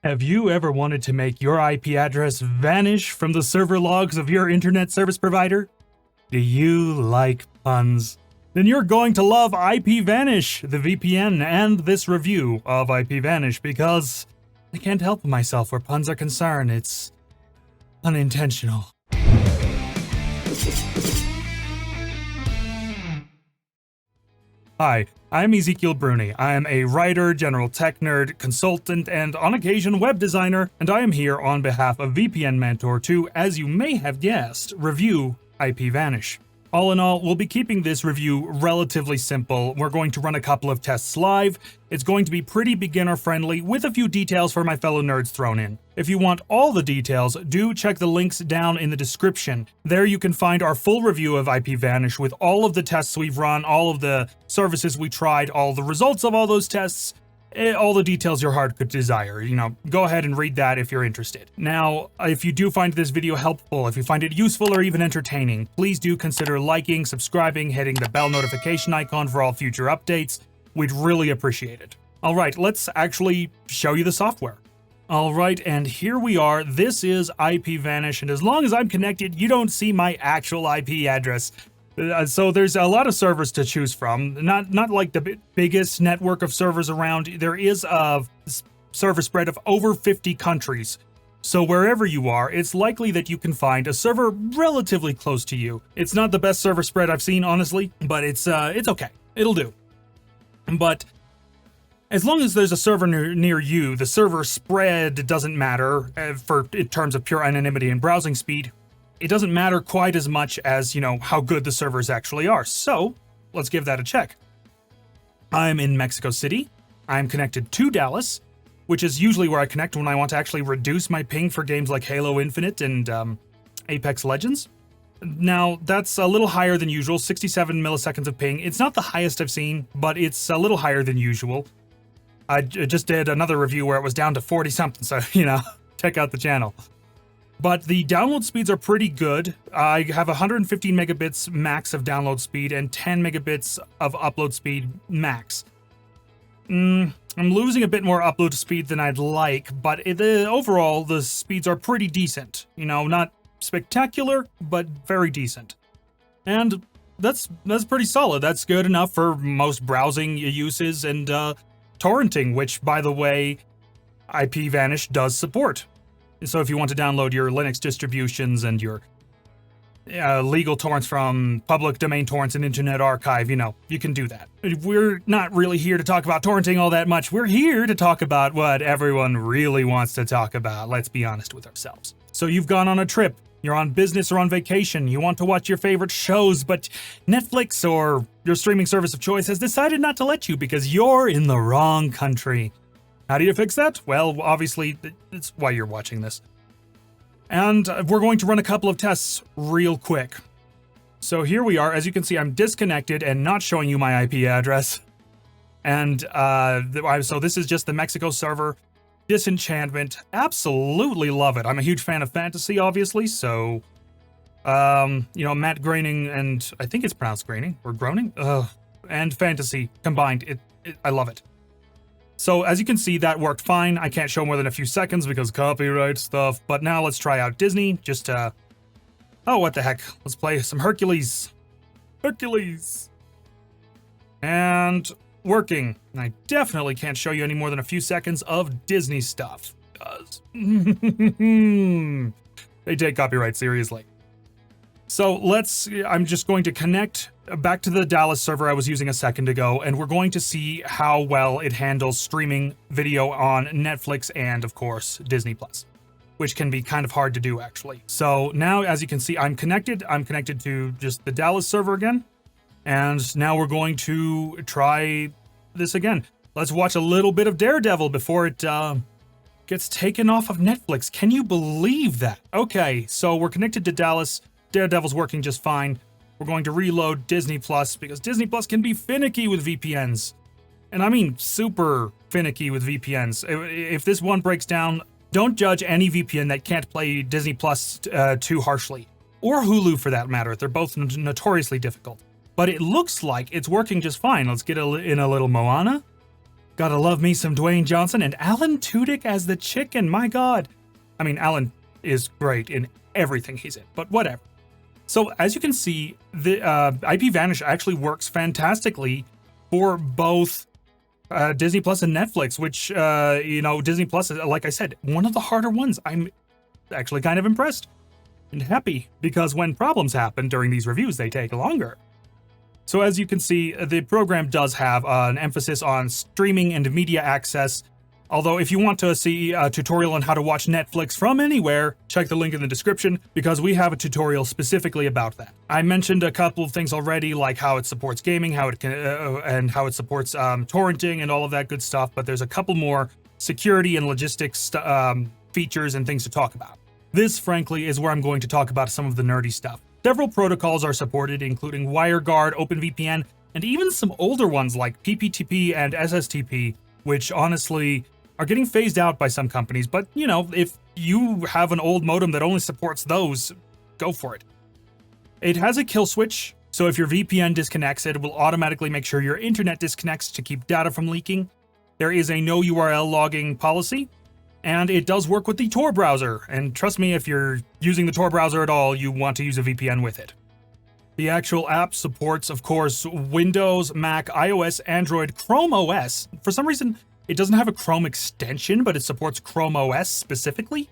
Have you ever wanted to make your IP address vanish from the server logs of your internet service provider? Do you like puns? Then you're going to love IPVanish, the VPN, and this review of IPVanish because I can't help myself where puns are concerned. It's unintentional. Hi, I'm Ezekiel Bruni. I am a writer, general tech nerd, consultant, and on occasion web designer, and I am here on behalf of VPN Mentor to, as you may have guessed, review IPVanish. All in all, we'll be keeping this review relatively simple. We're going to run a couple of tests live. It's going to be pretty beginner-friendly, with a few details for my fellow nerds thrown in. If you want all the details, do check the links down in the description. There you can find our full review of IPVanish with all of the tests we've run, all of the services we tried, all the results of all those tests, all the details your heart could desire. Go ahead and read that if you're interested. Now, if you do find this video helpful, if you find it useful or even entertaining, please do consider liking, subscribing, hitting the bell notification icon for all future updates. We'd really appreciate it. Alright, let's actually show you the software. Alright, and here we are. This is IPVanish, and as long as I'm connected, you don't see my actual IP address. So there's a lot of servers to choose from, not like the biggest network of servers around. There is a server spread of over 50 countries. So wherever you are, it's likely that you can find a server relatively close to you. It's not the best server spread I've seen, honestly, but it's okay. It'll do. But as long as there's a server near you, the server spread doesn't matter in terms of pure anonymity and browsing speed. It doesn't matter quite as much as, how good the servers actually are. So, let's give that a check. I'm in Mexico City. I'm connected to Dallas, which is usually where I connect when I want to actually reduce my ping for games like Halo Infinite and Apex Legends. Now, that's a little higher than usual, 67 milliseconds of ping. It's not the highest I've seen, but it's a little higher than usual. I just did another review where it was down to 40-something, so, check out the channel. But the download speeds are pretty good. I have 115 megabits max of download speed and 10 megabits of upload speed max. I'm losing a bit more upload speed than I'd like, but overall, the speeds are pretty decent. Not spectacular, but very decent. And that's pretty solid. That's good enough for most browsing uses and torrenting, which, by the way, IPVanish does support. So if you want to download your Linux distributions and your legal torrents from public domain torrents and Internet Archive, you can do that. We're not really here to talk about torrenting all that much. We're here to talk about what everyone really wants to talk about. Let's be honest with ourselves. So you've gone on a trip, you're on business or on vacation, you want to watch your favorite shows, but Netflix or your streaming service of choice has decided not to let you because you're in the wrong country. How do you fix that? Well, obviously, it's why you're watching this. And we're going to run a couple of tests real quick. So here we are. As you can see, I'm disconnected and not showing you my IP address. And so this is just the Mexico server. Disenchantment. Absolutely love it. I'm a huge fan of fantasy, obviously. So, Matt Groening and I think it's pronounced Groening or Groening. And fantasy combined. I love it. So, as you can see, that worked fine. I can't show more than a few seconds because copyright stuff. But now let's try out Disney. Oh, what the heck. Let's play some Hercules. Hercules. And working. I definitely can't show you any more than a few seconds of Disney stuff. Because they take copyright seriously. So I'm just going to connect back to the Dallas server I was using a second ago, and we're going to see how well it handles streaming video on Netflix and, of course, Disney+, which can be kind of hard to do, actually. So now, as you can see, I'm connected. I'm connected to just the Dallas server again, and now we're going to try this again. Let's watch a little bit of Daredevil before it gets taken off of Netflix. Can you believe that? Okay, so we're connected to Dallas. Daredevil's working just fine. We're going to reload Disney Plus because Disney Plus can be finicky with VPNs. And I mean super finicky with VPNs. If this one breaks down, don't judge any VPN that can't play Disney Plus too harshly. Or Hulu for that matter. They're both notoriously difficult. But it looks like it's working just fine. Let's get in a little Moana. Gotta love me some Dwayne Johnson and Alan Tudyk as the chicken, my god. I mean, Alan is great in everything he's in, but whatever. So as you can see, the IPVanish actually works fantastically for both Disney Plus and Netflix, which, Disney Plus is, like I said, one of the harder ones. I'm actually kind of impressed and happy because when problems happen during these reviews, they take longer. So as you can see, the program does have an emphasis on streaming and media access. Although if you want to see a tutorial on how to watch Netflix from anywhere, check the link in the description because we have a tutorial specifically about that. I mentioned a couple of things already, like how it supports gaming, how it can, and how it supports torrenting and all of that good stuff, but there's a couple more security and logistics features and things to talk about. This, frankly, is where I'm going to talk about some of the nerdy stuff. Several protocols are supported, including WireGuard, OpenVPN, and even some older ones like PPTP and SSTP, which honestly are getting phased out by some companies, but if you have an old modem that only supports those, go for it. It has a kill switch, so if your VPN disconnects, it will automatically make sure your internet disconnects to keep data from leaking. There is a no URL logging policy, and it does work with the Tor browser, and trust me, if you're using the Tor browser at all, you want to use a VPN with it. The actual app supports, of course, Windows, Mac, iOS, Android, Chrome OS. For some reason, it doesn't have a Chrome extension, but it supports Chrome OS specifically.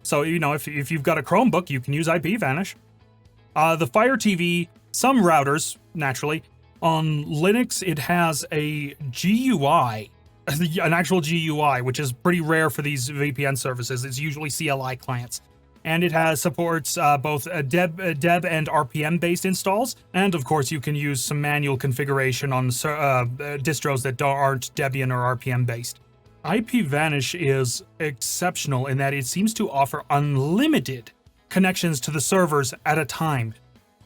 So, if you've got a Chromebook, you can use IPVanish. The Fire TV, some routers, naturally. On Linux, it has a GUI, an actual GUI, which is pretty rare for these VPN services. It's usually CLI clients. And it supports both Deb and RPM-based installs, and of course you can use some manual configuration on distros that aren't Debian or RPM-based. IPVanish is exceptional in that it seems to offer unlimited connections to the servers at a time.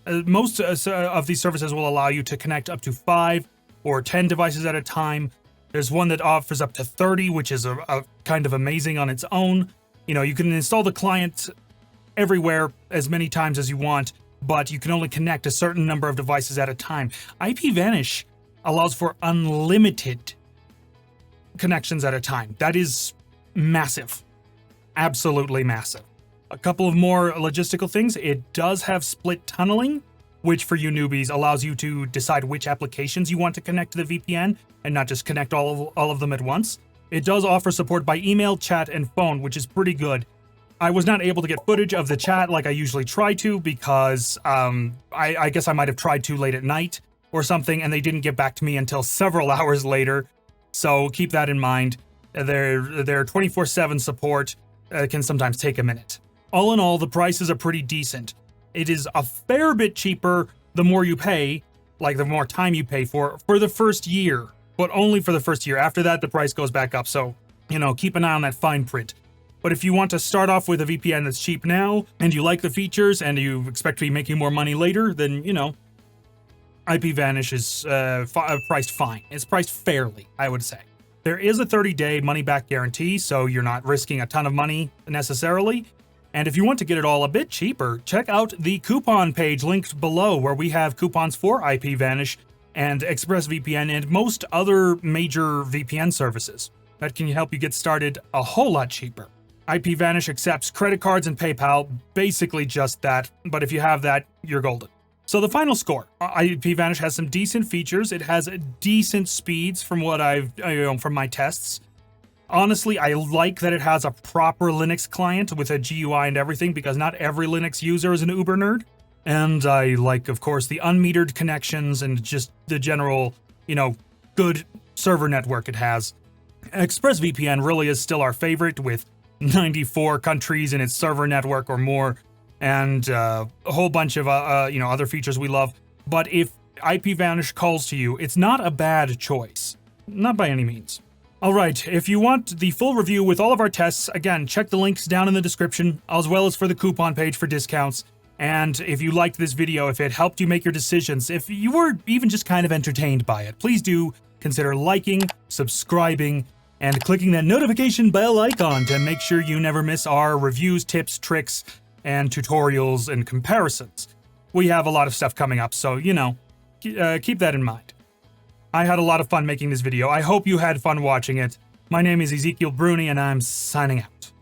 Most of these services will allow you to connect up to 5 or 10 devices at a time. There's one that offers up to 30, which is a kind of amazing on its own. You can install the client everywhere as many times as you want, but you can only connect a certain number of devices at a time. IPVanish allows for unlimited connections at a time. That is massive. Absolutely massive. A couple of more logistical things. It does have split tunneling, which for you newbies allows you to decide which applications you want to connect to the VPN and not just connect all of them at once. It does offer support by email, chat, and phone, which is pretty good. I was not able to get footage of the chat like I usually try to because I guess I might have tried too late at night or something, and they didn't get back to me until several hours later. So keep that in mind. Their 24/7 support can sometimes take a minute. All in all, the prices are pretty decent. It is a fair bit cheaper the more you pay, like the more time you pay for the first year, but only for the first year. After that, the price goes back up, so, keep an eye on that fine print. But if you want to start off with a VPN that's cheap now, and you like the features, and you expect to be making more money later, then, IPVanish is priced fine. It's priced fairly, I would say. There is a 30-day money-back guarantee, so you're not risking a ton of money necessarily. And if you want to get it all a bit cheaper, check out the coupon page linked below where we have coupons for IPVanish and ExpressVPN and most other major VPN services. That can help you get started a whole lot cheaper. IPVanish accepts credit cards and PayPal, basically just that, but if you have that, you're golden. So the final score. IPVanish has some decent features. It has decent speeds from what from my tests. Honestly, I like that it has a proper Linux client with a GUI and everything because not every Linux user is an uber nerd. And I like, of course, the unmetered connections and just the general, good server network it has. ExpressVPN really is still our favorite with 94 countries in its server network or more and a whole bunch of, other features we love. But if IPVanish calls to you, it's not a bad choice. Not by any means. Alright, if you want the full review with all of our tests, again, check the links down in the description, as well as for the coupon page for discounts. And if you liked this video, if it helped you make your decisions, if you were even just kind of entertained by it, please do consider liking, subscribing, and clicking that notification bell icon to make sure you never miss our reviews, tips, tricks, and tutorials and comparisons. We have a lot of stuff coming up, so, keep that in mind. I had a lot of fun making this video. I hope you had fun watching it. My name is Ezekiel Bruni, and I'm signing out.